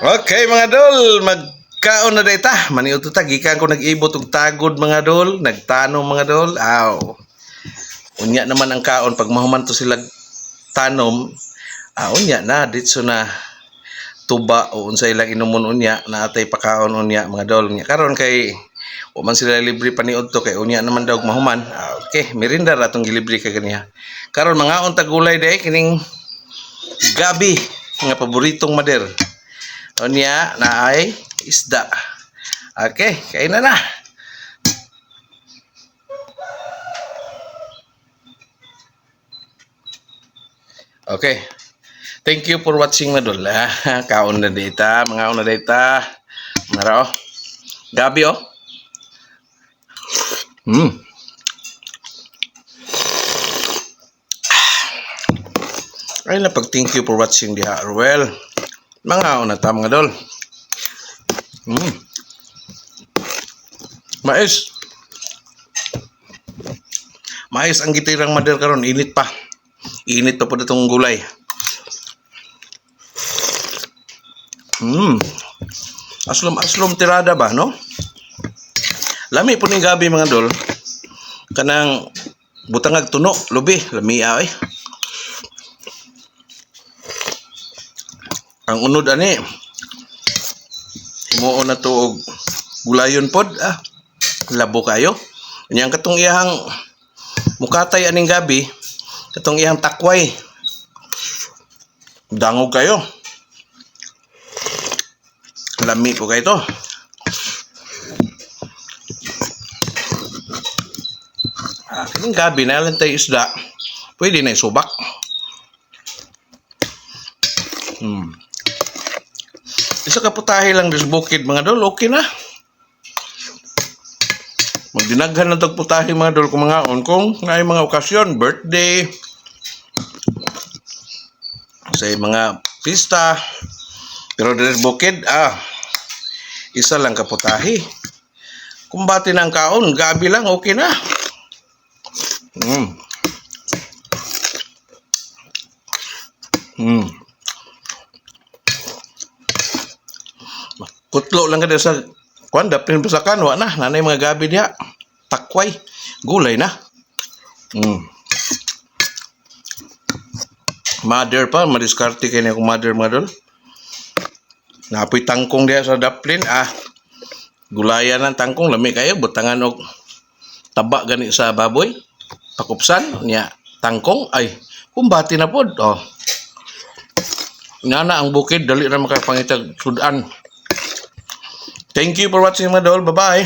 Okay mga dol, magkaon na data. Maniuto ta gikan ko nag-ibot og tagod mga dol, nagtanom mga dol. Aw. Unya naman ang kaon pag mahuman to sila tanom. Unya na ditso na tuba o unsa ilang inumon unya na atay pakaon unya mga dol. Unya karon kay o man sila libre pa niud to kay unya naman daw mahuman. Okay, merinda ra tong gilibre kay ganiya. Karon mga unta gulay day kining gabi nga paboritong mader. Unya na ay isda. Okay, kain na. Okay. Thank you for watching mga dol. Kaon na data, mga una data. Mara oh. Gabi oh. Ay na pag thank you for watching diha. Well, mga una ta mga dol. Mais. Mais ang gitirang mader karon, init pa. Init pa po itong gulay. Aslom tirada ba, no? Lami po ning gabi mga dol. Kanang butangag tuno, lubi, lami ay. Ang unod ani himuon na to og gulayon pod, labo kayo. Nya ang katong iyang mukatay aning gabi, katong iyang takway. Dangog kayo. Lami po kayo to. Kining gabi na lang tayo isda. Pwede na isubak. Isa ka putahe lang dis bukid mga dol, okay na. Magdinaghan na tag putahe mga dol kung mga on kung ngay mga okasyon, birthday, sa mga pista. Pero dis bukid, isa lang ka putahe. Kung bati na ang kaon, gabi lang, okay na. Kutlo lang kada sa kuan dapin sa kanwa na nanay mga gabi diha. Takway, gulay na. Mother pa, madiskarte kay ni akong mother mga dol. Napoy tangkong diha sa daplin, gulayan ng tangkong lami kayo butangan og taba gani sa baboy. Pakupsan niya tangkong ay kumbati na pod. Nana ang bukid dali ra makapangitag sudan. Thank you for watching mga dol. Bye-bye.